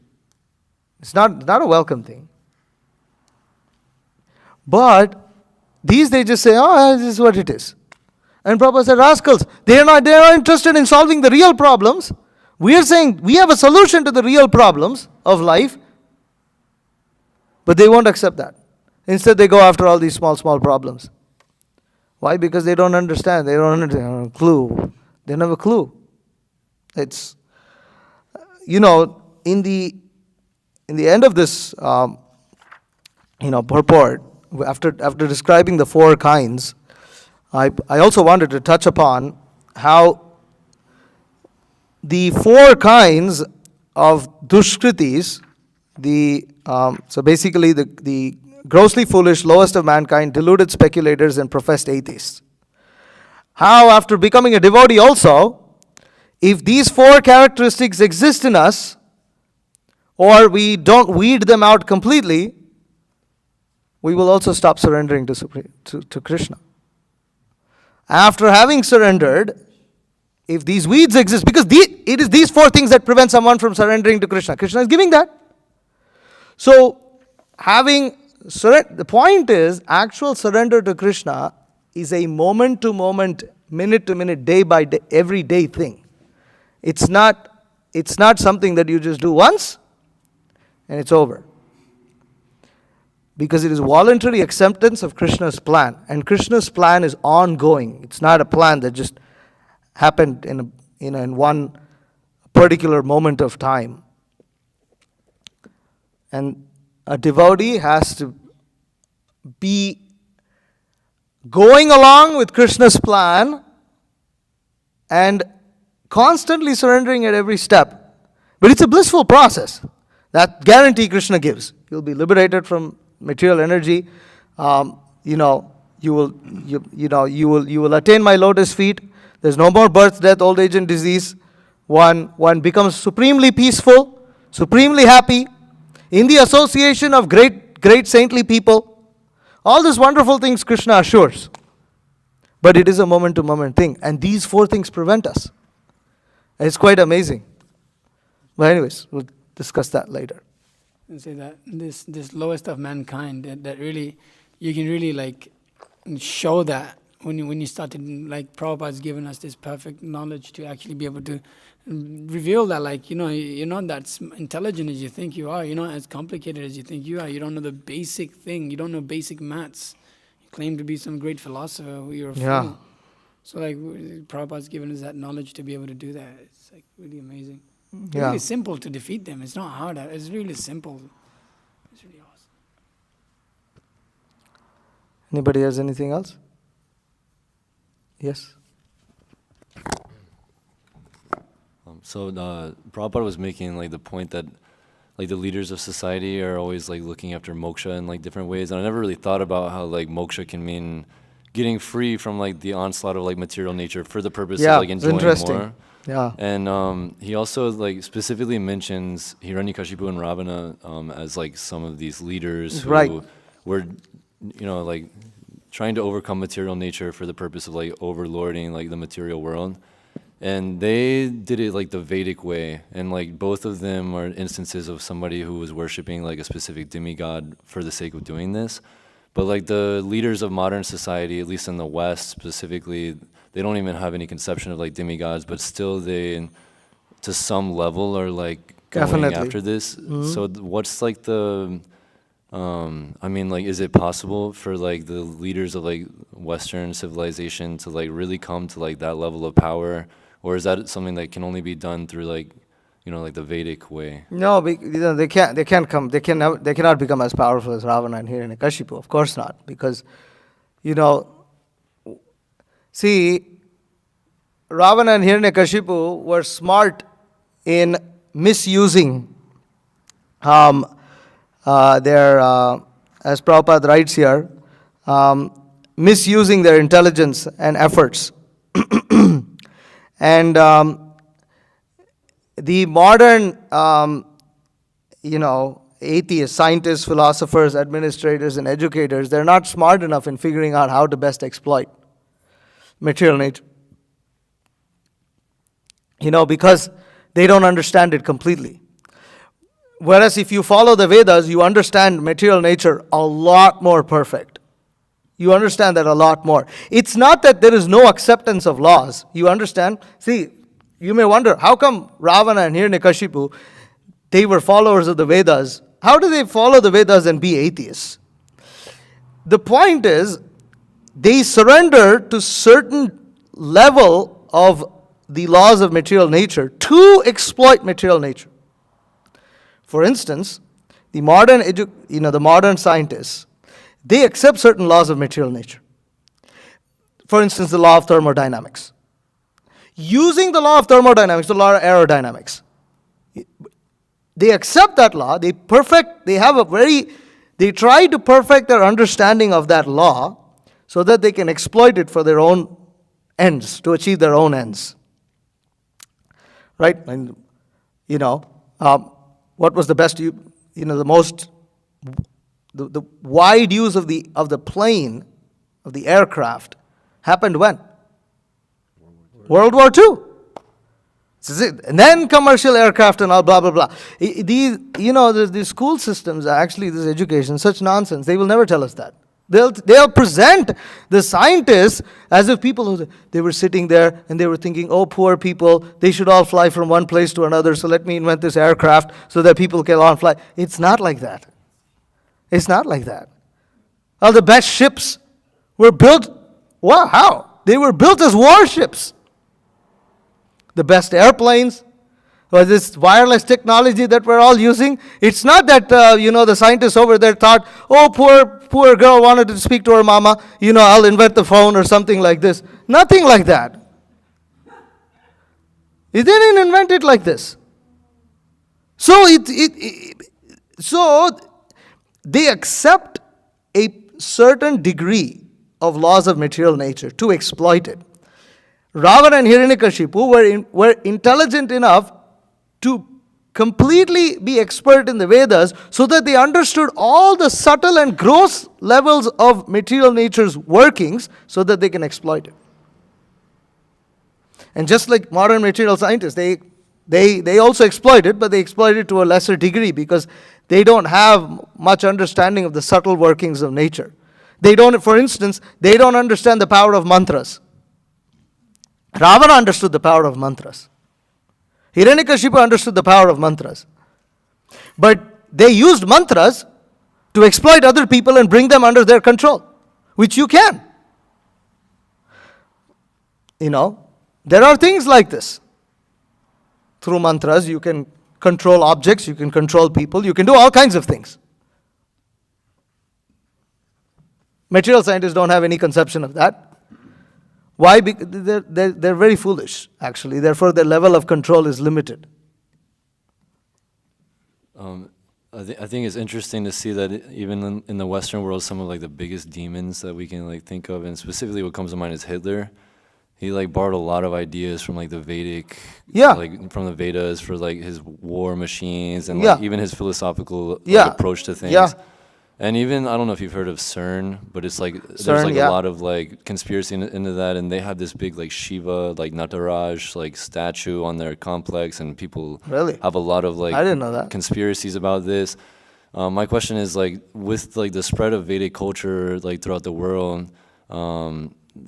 It's not a welcome thing. But these they just say, oh, this is what it is. And Prabhupada said, rascals, they are not interested in solving the real problems. We are saying we have a solution to the real problems of life, but they won't accept that. Instead, they go after all these small problems. Why? Because they don't understand. They don't have a clue. They don't have a clue. It's, in the end of this, purport, after describing the 4 kinds, I also wanted to touch upon how the 4 kinds of dushkritis, so basically the grossly foolish, lowest of mankind, deluded speculators, and professed atheists. How after becoming a devotee also, if these 4 characteristics exist in us, or we don't weed them out completely, we will also stop surrendering to Krishna. After having surrendered, if these weeds exist, because it is these 4 things that prevent someone from surrendering to Krishna. Krishna is giving that. So, the point is, actual surrender to Krishna is a moment-to-moment, minute-to-minute, day-by-day, everyday thing. It's not something that you just do once and it's over. Because it is voluntary acceptance of Krishna's plan. And Krishna's plan is ongoing. It's not a plan that just happened in one particular moment of time. And a devotee has to be going along with Krishna's plan and constantly surrendering at every step. But it's a blissful process. That guarantee Krishna gives. You'll be liberated from material energy, you will attain my lotus feet. There's no more birth, death, old age, and disease. One becomes supremely peaceful, supremely happy, in the association of great saintly people. All these wonderful things Krishna assures. But it is a moment-to-moment thing. And these 4 things prevent us. It's quite amazing. But anyways, we'll discuss that later. And say that this lowest of mankind, that really, you can really like show that when you start to, like, Prabhupada's given us this perfect knowledge to actually be able to reveal that, like, you're not that intelligent as you think you are. You're not as complicated as you think you are. You don't know the basic thing. You don't know basic maths. You claim to be some great philosopher. You're a fool. So, like, Prabhupada's given us that knowledge to be able to do that. It's, like, really amazing. It's really simple to defeat them. It's not hard. It's really simple. It's really awesome. Anybody has anything else? Yes? So Prabhupada was making like the point that like the leaders of society are always like looking after moksha in like different ways, and I never really thought about how like moksha can mean getting free from like the onslaught of like material nature for the purpose of like enjoying more. Yeah. And he also like specifically mentions Hiranyakashipu and Ravana as like some of these leaders who were, like trying to overcome material nature for the purpose of like overlording like the material world. And they did it like the Vedic way, and like both of them are instances of somebody who was worshiping like a specific demigod for the sake of doing this. But like the leaders of modern society, at least in the West specifically, they don't even have any conception of like demigods, but still they, to some level, are like going after this. So what's like the, is it possible for like the leaders of like Western civilization to like really come to like that level of power? Or is that something that can only be done through like, like the Vedic way? No, they can't come. They cannot become as powerful as Ravana and Hiranyakashipu. Of course not, because, see, Ravana and Hiranyakashipu were smart in misusing their, as Prabhupada writes here, misusing their intelligence and efforts. And the modern, atheists, scientists, philosophers, administrators, and educators, they're not smart enough in figuring out how to best exploit material nature. Because they don't understand it completely. Whereas if you follow the Vedas, you understand material nature a lot more perfect. You understand that a lot more. It's not that there is no acceptance of laws. You understand? See, you may wonder, how come Ravana and Hiranyakashipu, they were followers of the Vedas? How do they follow the Vedas and be atheists? The point is, they surrender to certain level of the laws of material nature to exploit material nature. For instance, the modern scientists, they accept certain laws of material nature. For instance, the law of thermodynamics. Using the law of thermodynamics, the law of aerodynamics, they accept that law, they try to perfect their understanding of that law so that they can exploit it for their own ends, to achieve their own ends. Right? And, what was the best, the wide use of the plane, of the aircraft, happened when? World War II. And then commercial aircraft and all blah, blah, blah. These school systems, actually, this education, such nonsense. They will never tell us that. They'll present the scientists as if people, they were sitting there and they were thinking, oh, poor people, they should all fly from one place to another, so let me invent this aircraft so that people can all fly. It's not like that. It's not like that. All the best ships were built, how? They were built as warships. The best airplanes, or this wireless technology that we're all using. It's not that, the scientists over there thought, oh, poor girl wanted to speak to her mama, I'll invent the phone or something like this. Nothing like that. They didn't invent it like this. So they accept a certain degree of laws of material nature to exploit it. Ravana and Hiranyakashipu were intelligent enough to completely be expert in the Vedas so that they understood all the subtle and gross levels of material nature's workings so that they can exploit it. And just like modern material scientists, they also exploit it, but they exploit it to a lesser degree because they don't have much understanding of the subtle workings of nature. For instance, they don't understand the power of mantras. Ravana understood the power of mantras. Hiranyakashipu understood the power of mantras. But they used mantras to exploit other people and bring them under their control, which you can. There are things like this. Through mantras, you can control objects, you can control people, you can do all kinds of things. Material scientists don't have any conception of that. Why? Because they're very foolish, actually. Therefore, their level of control is limited. I think it's interesting to see that even in the Western world, some of like the biggest demons that we can like think of, and specifically what comes to mind is Hitler. He like borrowed a lot of ideas from like the Vedic, from the Vedas for like his war machines and like even his philosophical approach to things. Yeah. And even, I don't know if you've heard of CERN, but it's like, there's like a lot of like conspiracy into that, and they have this big like Shiva, like Nataraj, like statue on their complex, and people have a lot of like I didn't know that. conspiracies about this. My question is like, with like the spread of Vedic culture like throughout the world,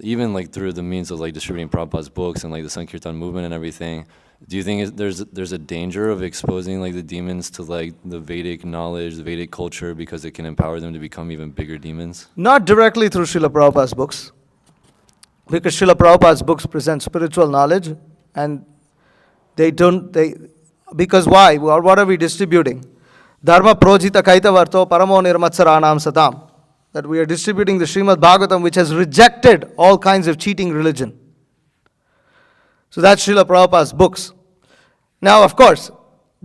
even like through the means of like distributing Prabhupada's books and like the Sankirtan movement and everything, do you think there's a danger of exposing like the demons to like the Vedic knowledge, the Vedic culture, because it can empower them to become even bigger demons? Not directly through Srila Prabhupada's books, because Srila Prabhupada's books present spiritual knowledge, and because why? What are we distributing? Dharma projita kaitavarto paramo nirmatsaranam satam. That we are distributing the Srimad Bhagavatam, which has rejected all kinds of cheating religion. So that's Srila Prabhupada's books. Now, of course,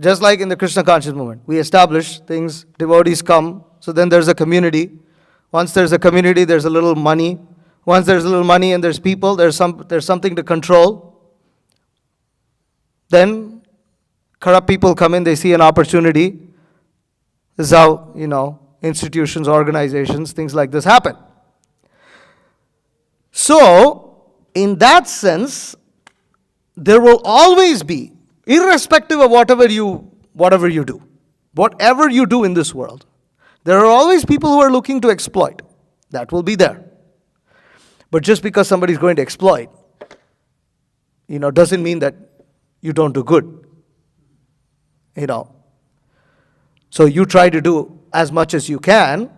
just like in the Krishna conscious movement, we establish things, devotees come, so then there's a community. Once there's a community, there's a little money. Once there's a little money and there's people, there's something to control. Then corrupt people come in, they see an opportunity. This is how, institutions, organizations, things like this happen. So, in that sense, there will always be, irrespective of whatever you do, whatever you do in this world, there are always people who are looking to exploit. That will be there. But just because somebody's going to exploit, doesn't mean that you don't do good. So you try to do as much as you can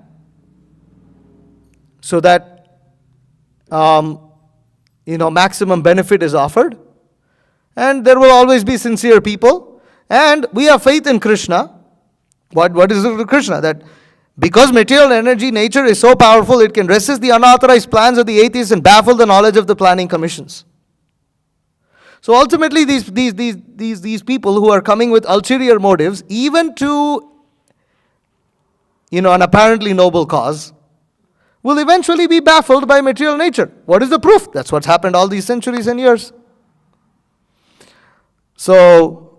so that, maximum benefit is offered. And there will always be sincere people. And we have faith in Krishna. What is it with Krishna? That because material energy, nature is so powerful, it can resist the unauthorized plans of the atheists and baffle the knowledge of the planning commissions. So ultimately, these people who are coming with ulterior motives, even to an apparently noble cause, will eventually be baffled by material nature. What is the proof? That's what's happened all these centuries and years. So,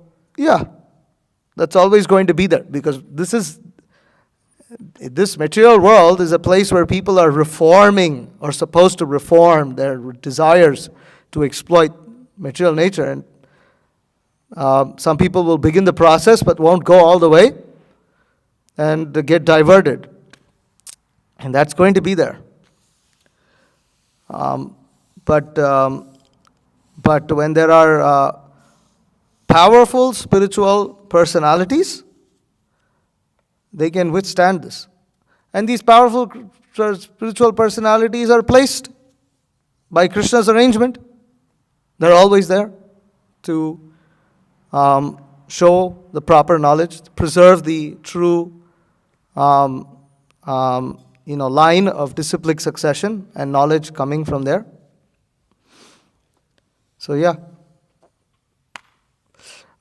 that's always going to be there, because this material world is a place where people are reforming or supposed to reform their desires to exploit material nature. And some people will begin the process but won't go all the way and get diverted. And that's going to be there. But when there are powerful spiritual personalities, they can withstand this. And these powerful spiritual personalities are placed by Krishna's arrangement. They're always there to show the proper knowledge, preserve the true line of disciplic succession and knowledge coming from there. So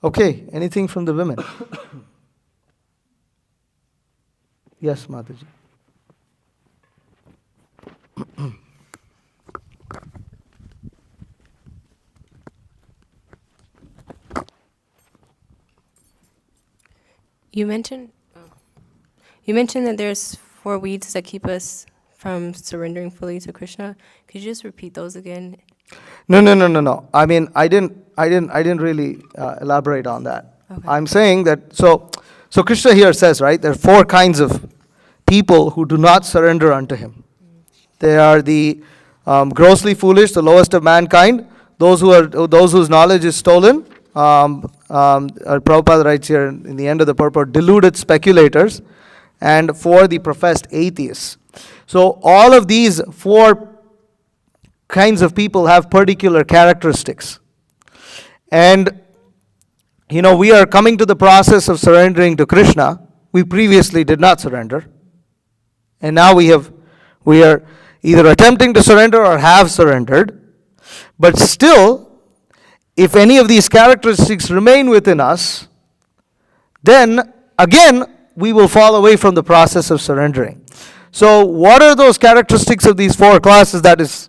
Okay, anything from the women? Yes, Mataji. You mentioned that there's 4 weeds that keep us from surrendering fully to Krishna. Could you just repeat those again? No. I mean, I didn't really elaborate on that. Okay. I'm saying that, so Krishna here says, right, there are 4 kinds of people who do not surrender unto him. They are the grossly foolish, the lowest of mankind, those whose knowledge is stolen. Prabhupada writes here in the end of the purport, deluded speculators, and for the professed atheists. So all of these 4 kinds of people have particular characteristics. And, we are coming to the process of surrendering to Krishna. We previously did not surrender. And now we are either attempting to surrender or have surrendered. But still, if any of these characteristics remain within us, then again, we will fall away from the process of surrendering. So what are those characteristics of these 4 classes? That is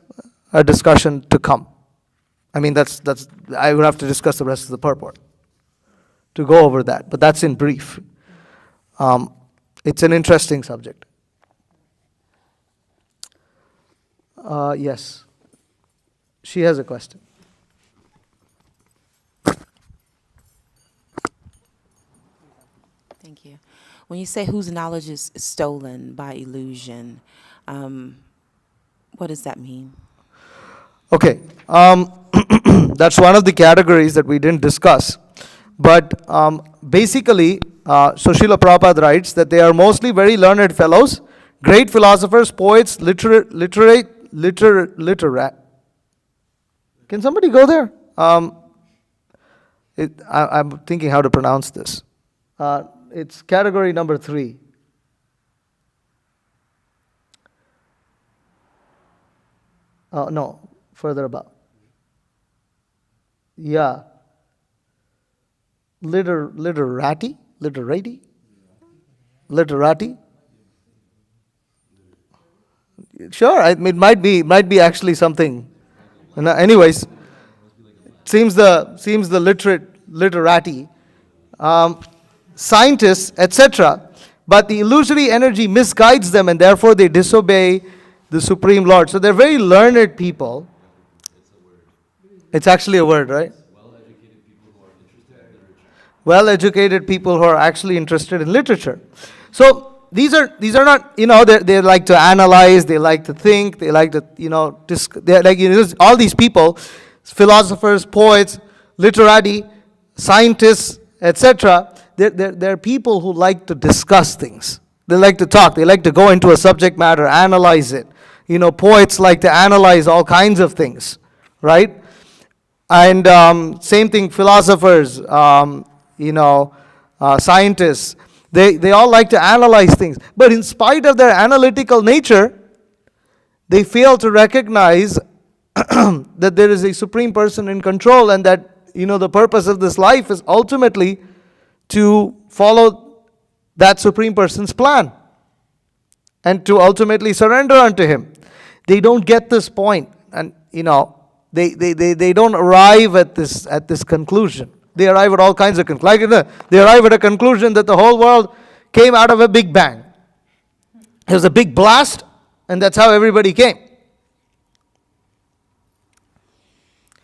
a discussion to come. I mean, that's I would have to discuss the rest of the purport to go over that, but that's in brief. It's an interesting subject. Yes. She has a question. Thank you. When you say whose knowledge is stolen by illusion, what does that mean? Okay. That's one of the categories that we didn't discuss. But basically, so Srila Prabhupada writes that they are mostly very learned fellows, great philosophers, poets, literate. Can somebody go there? I'm thinking how to pronounce this. It's category number 3. No, further above. Yeah. Literati? Sure, it might be actually something. Anyways, seems the literati, scientists, etc. But the illusory energy misguides them, and therefore they disobey the Supreme Lord. So they're very learned people. It's actually a word, right? Well-educated people who are actually interested in literature. So these are not, they like to analyze, they like to think, they like to, they're like, all these people, philosophers, poets, literati, scientists, etc. They're people who like to discuss things. They like to talk. They like to go into a subject matter, analyze it. Poets like to analyze all kinds of things, right? And same thing, philosophers, scientists, they all like to analyze things. But in spite of their analytical nature, they fail to recognize that there is a supreme person in control, and that, the purpose of this life is ultimately to follow that supreme person's plan and to ultimately surrender unto him. They don't get this point, and they don't arrive at this conclusion. They arrive at all kinds of conclusions. They arrive at a conclusion that the whole world came out of a big bang. There was a big blast, and that's how everybody came.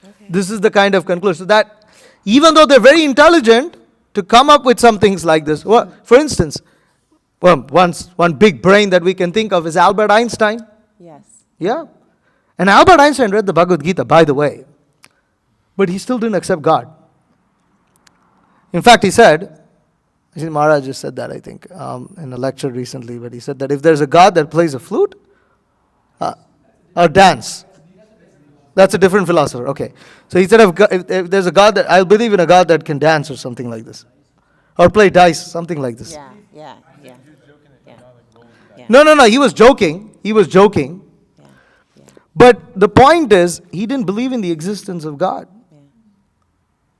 Okay. This is the kind of conclusion that, even though they're very intelligent, to come up with some things like this. Well, for instance, one big brain that we can think of is Albert Einstein. Yes. Yeah. And Albert Einstein read the Bhagavad Gita, by the way, but he still didn't accept God. In fact, he said, I think Maharaj just said that, I think, in a lecture recently, but he said that if there's a God that plays a flute, or dance, that's a different philosopher. Okay. So he said, if there's a God I'll believe in a God that can dance or something like this. Or play dice, something like this. Yeah. No, he was joking. Yeah. But the point is, he didn't believe in the existence of God. Yeah.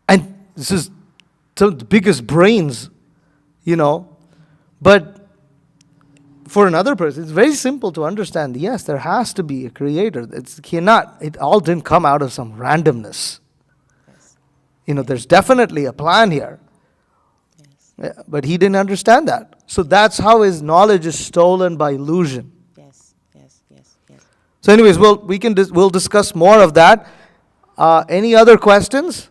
And this is some of the biggest brains, but for another person, it's very simple to understand. Yes, there has to be a creator. It all didn't come out of some randomness. There's definitely a plan here. Yeah, but he didn't understand that. So that's how his knowledge is stolen by illusion. Yes, yes, yes, yes. So anyways, we'll discuss more of that. Any other questions?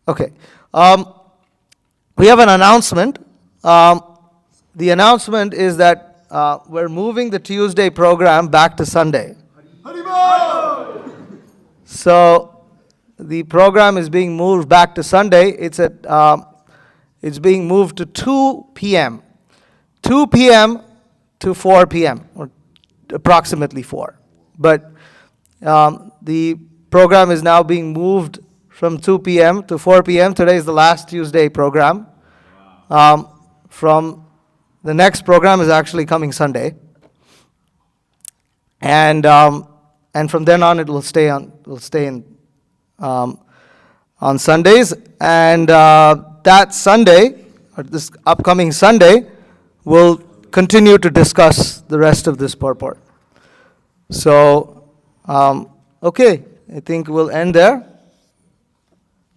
Okay. We have an announcement. The announcement is that we're moving the Tuesday program back to Sunday. So the program is being moved back to Sunday. It's being moved to 2 p.m. 2 p.m. to 4 p.m. or approximately 4. But the program is now being moved from 2 p.m. to 4 p.m. Today is the last Tuesday program. From the next program is actually coming Sunday, and from then on it will stay on Sundays, and that Sunday, or this upcoming Sunday, we'll continue to discuss the rest of this purport. So, okay, I think we'll end there.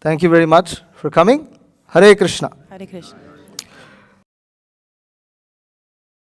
Thank you very much for coming. Hare Krishna. Hare Krishna.